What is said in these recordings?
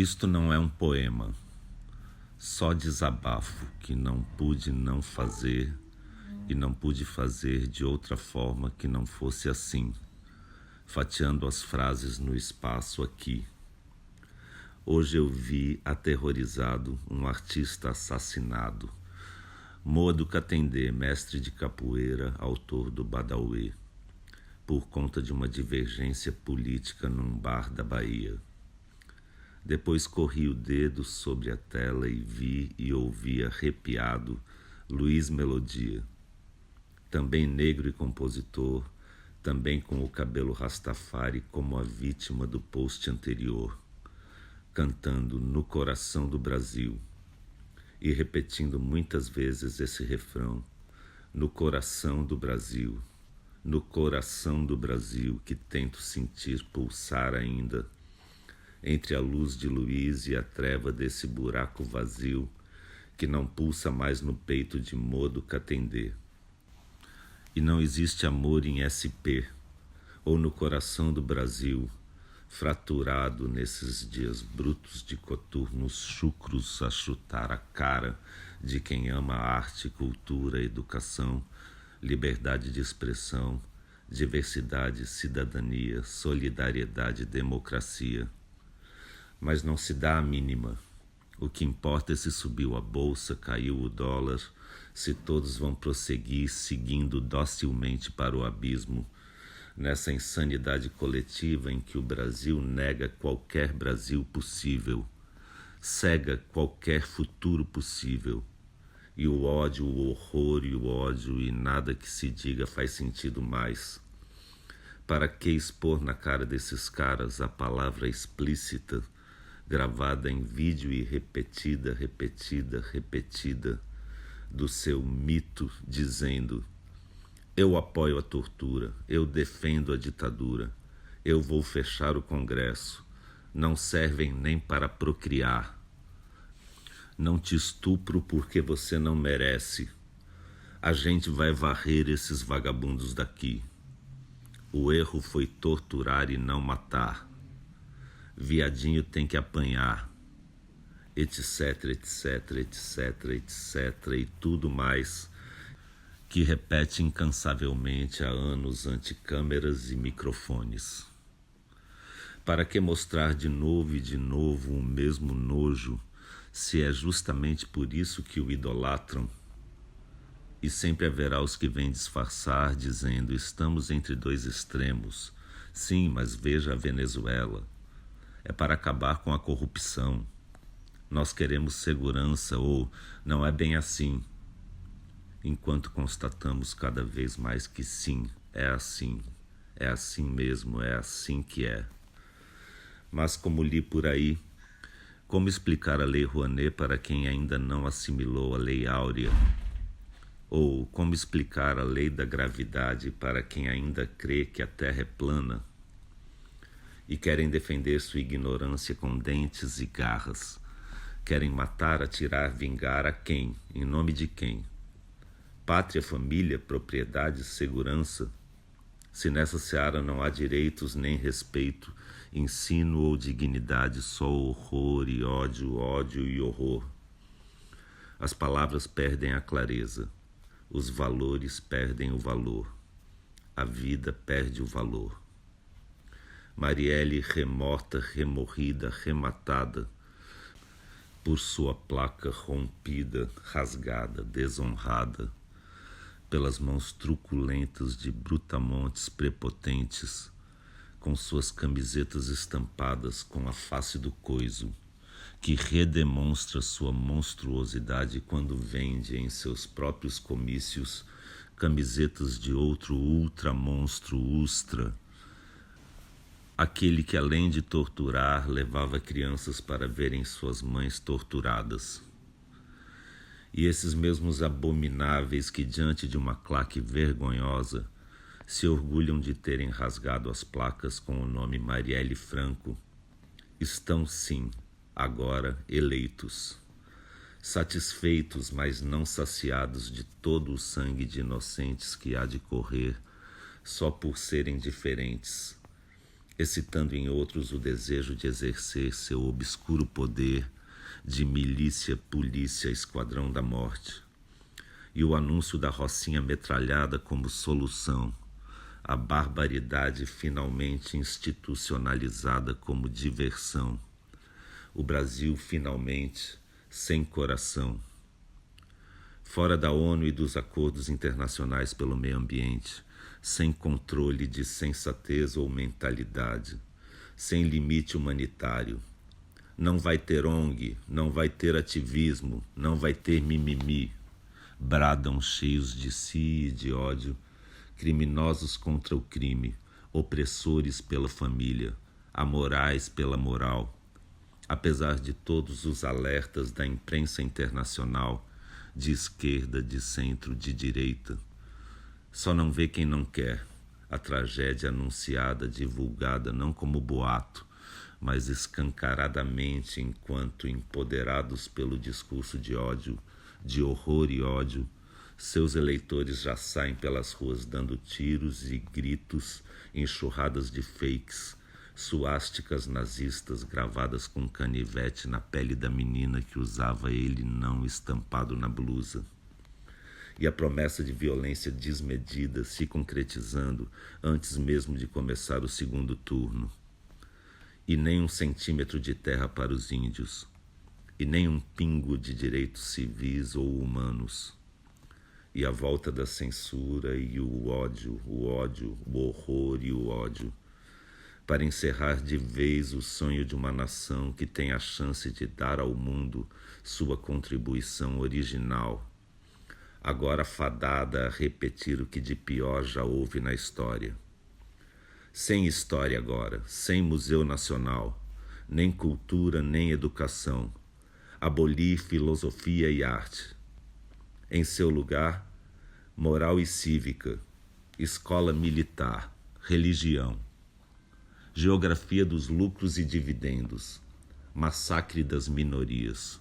Isto não é um poema, só desabafo que não pude não fazer e não pude fazer de outra forma que não fosse assim, fatiando as frases no espaço aqui. Hoje eu vi aterrorizado um artista assassinado, Modo Katendê, mestre de capoeira, autor do Badauê, por conta de uma divergência política num bar da Bahia. Depois corri o dedo sobre a tela e vi e ouvi arrepiado Luiz Melodia, também negro e compositor, também com o cabelo rastafari como a vítima do post anterior, cantando No Coração do Brasil e repetindo muitas vezes esse refrão, no coração do Brasil, no coração do Brasil que tento sentir pulsar ainda, entre a luz de Luiz e a treva desse buraco vazio que não pulsa mais no peito de Modo Katendê. E não existe amor em SP, ou no coração do Brasil, fraturado nesses dias brutos de coturnos chucros a chutar a cara de quem ama arte, cultura, educação, liberdade de expressão, diversidade, cidadania, solidariedade, democracia. Mas não se dá a mínima. O que importa é se subiu a bolsa, caiu o dólar, se todos vão prosseguir seguindo docilmente para o abismo, nessa insanidade coletiva em que o Brasil nega qualquer Brasil possível, cega qualquer futuro possível, e o ódio, o horror e o ódio e nada que se diga faz sentido mais. Para que expor na cara desses caras a palavra explícita, gravada em vídeo e repetida, do seu mito, dizendo: eu apoio a tortura, eu defendo a ditadura, eu vou fechar o Congresso, não servem nem para procriar. Não te estupro porque você não merece. A gente vai varrer esses vagabundos daqui. O erro foi torturar e não matar. Viadinho tem que apanhar, etc, etc, etc, etc e tudo mais que repete incansavelmente há anos ante câmeras e microfones. Para que mostrar de novo e de novo o mesmo nojo, se é justamente por isso que o idolatram? E sempre haverá os que vêm disfarçar, dizendo: estamos entre dois extremos. Sim, mas veja a Venezuela. É para acabar com a corrupção. Nós queremos segurança, ou não é bem assim. Enquanto constatamos cada vez mais que sim, é assim mesmo, é assim que é. Mas como li por aí, como explicar a Lei Rouanet para quem ainda não assimilou a Lei Áurea? Ou como explicar a Lei da Gravidade para quem ainda crê que a Terra é plana? E querem defender sua ignorância com dentes e garras. Querem matar, atirar, vingar a quem? Em nome de quem? Pátria, família, propriedade, segurança? Se nessa seara não há direitos nem respeito, ensino ou dignidade, só horror e ódio, ódio e horror. As palavras perdem a clareza, os valores perdem o valor, a vida perde o valor. Marielle remorta, remorrida, rematada, por sua placa rompida, rasgada, desonrada, pelas mãos truculentas de brutamontes prepotentes, com suas camisetas estampadas com a face do coiso, que redemonstra sua monstruosidade quando vende em seus próprios comícios camisetas de outro ultramonstro ustra, aquele que além de torturar levava crianças para verem suas mães torturadas. E esses mesmos abomináveis que diante de uma claque vergonhosa se orgulham de terem rasgado as placas com o nome Marielle Franco, estão sim, agora eleitos, satisfeitos, mas não saciados de todo o sangue de inocentes que há de correr só por serem diferentes, excitando em outros o desejo de exercer seu obscuro poder de milícia, polícia, esquadrão da morte, e o anúncio da rocinha metralhada como solução, a barbaridade finalmente institucionalizada como diversão, o Brasil finalmente sem coração. Fora da ONU e dos acordos internacionais pelo meio ambiente, sem controle de sensatez ou mentalidade, sem limite humanitário. Não vai ter ONG, não vai ter ativismo, não vai ter mimimi. Bradam cheios de si e de ódio, criminosos contra o crime, opressores pela família, amorais pela moral. Apesar de todos os alertas da imprensa internacional, de esquerda, de centro, de direita, só não vê quem não quer a tragédia anunciada, divulgada não como boato, mas escancaradamente enquanto empoderados pelo discurso de ódio, de horror e ódio, seus eleitores já saem pelas ruas dando tiros e gritos, enxurradas de fakes, suásticas nazistas gravadas com canivete na pele da menina que usava ele não estampado na blusa. E a promessa de violência desmedida se concretizando antes mesmo de começar o segundo turno. E nem 1 centímetro de terra para os índios, e nem um pingo de direitos civis ou humanos. E a volta da censura e o ódio, o horror e o ódio, para encerrar de vez o sonho de uma nação que tem a chance de dar ao mundo sua contribuição original, agora fadada a repetir o que de pior já houve na história. Sem história agora, sem Museu Nacional, nem cultura, nem educação. Abolir filosofia e arte. Em seu lugar, moral e cívica, escola militar, religião, geografia dos lucros e dividendos, massacre das minorias,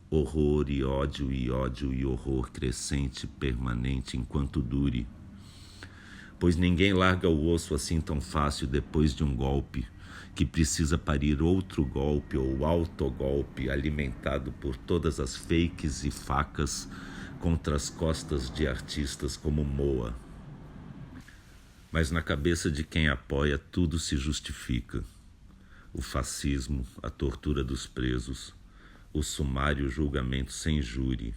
horror e ódio e horror crescente, permanente enquanto dure. Pois ninguém larga o osso assim tão fácil depois de um golpe, que precisa parir outro golpe ou autogolpe alimentado por todas as fakes e facas contra as costas de artistas como Moa. Mas na cabeça de quem apoia tudo se justifica. O fascismo, a tortura dos presos, o sumário julgamento sem júri,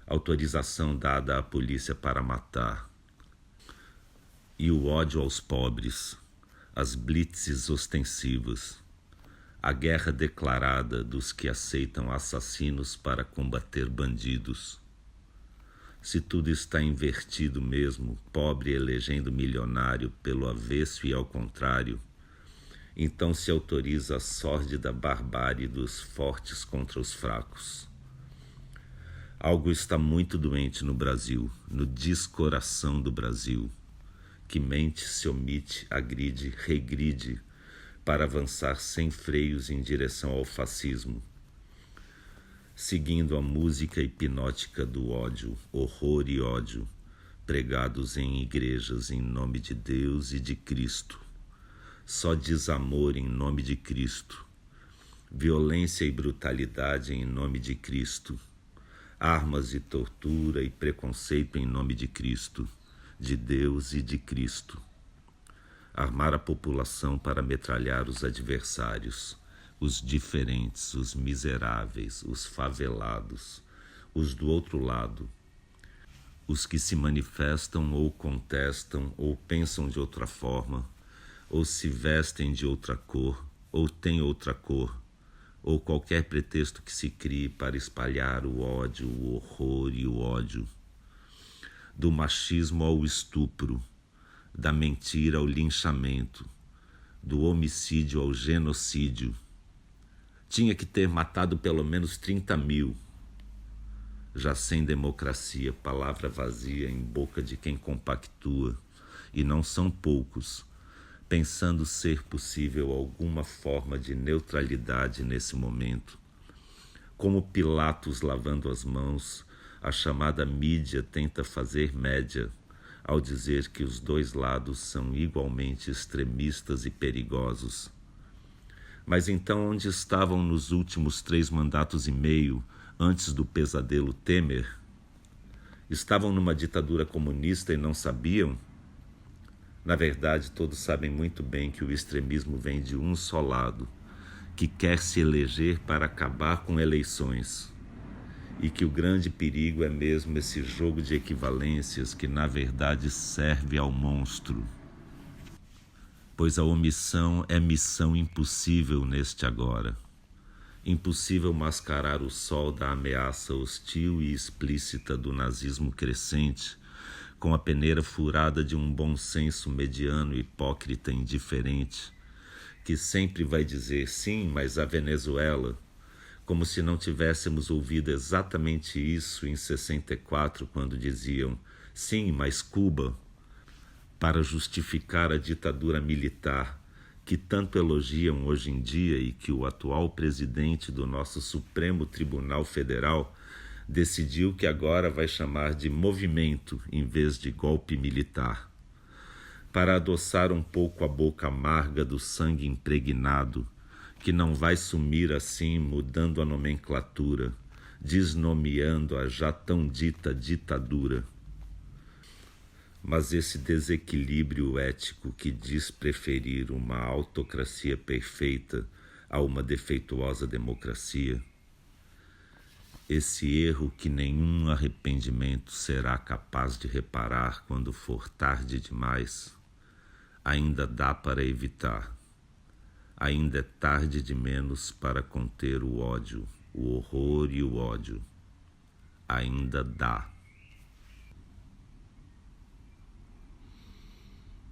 autorização dada à polícia para matar, e o ódio aos pobres, as blitzes ostensivas, a guerra declarada dos que aceitam assassinos para combater bandidos. Se tudo está invertido mesmo, pobre elegendo milionário pelo avesso e ao contrário, então se autoriza a sórdida barbárie dos fortes contra os fracos. Algo está muito doente no Brasil, no descoração do Brasil, que mente, se omite, agride, regride, para avançar sem freios em direção ao fascismo, seguindo a música hipnótica do ódio, horror e ódio, pregados em igrejas em nome de Deus e de Cristo. Só desamor em nome de Cristo, violência e brutalidade em nome de Cristo, armas e tortura e preconceito em nome de Cristo, de Deus e de Cristo. Armar a população para metralhar os adversários, os diferentes, os miseráveis, os favelados, os do outro lado, os que se manifestam ou contestam ou pensam de outra forma, ou se vestem de outra cor, ou têm outra cor, ou qualquer pretexto que se crie para espalhar o ódio, o horror e o ódio. Do machismo ao estupro, da mentira ao linchamento, do homicídio ao genocídio. Tinha que ter matado pelo menos 30 mil. Já sem democracia, palavra vazia em boca de quem compactua, e não são poucos, pensando ser possível alguma forma de neutralidade nesse momento. Como Pilatos lavando as mãos, a chamada mídia tenta fazer média, ao dizer que os dois lados são igualmente extremistas e perigosos. Mas então onde estavam nos últimos 3 mandatos e meio, antes do pesadelo Temer? Estavam numa ditadura comunista e não sabiam? Na verdade, todos sabem muito bem que o extremismo vem de um só lado, que quer se eleger para acabar com eleições. E que o grande perigo é mesmo esse jogo de equivalências que, na verdade, serve ao monstro. Pois a omissão é missão impossível neste agora. Impossível mascarar o sol da ameaça hostil e explícita do nazismo crescente com a peneira furada de um bom senso mediano, hipócrita e indiferente, que sempre vai dizer sim, mas a Venezuela, como se não tivéssemos ouvido exatamente isso em 64, quando diziam sim, mas Cuba, para justificar a ditadura militar que tanto elogiam hoje em dia e que o atual presidente do nosso Supremo Tribunal Federal decidiu que agora vai chamar de movimento em vez de golpe militar, para adoçar um pouco a boca amarga do sangue impregnado, que não vai sumir assim mudando a nomenclatura, desnomeando a já tão dita ditadura. Mas esse desequilíbrio ético que diz preferir uma autocracia perfeita a uma defeituosa democracia, esse erro que nenhum arrependimento será capaz de reparar quando for tarde demais, ainda dá para evitar. Ainda é tarde de menos para conter o ódio, o horror e o ódio. Ainda dá.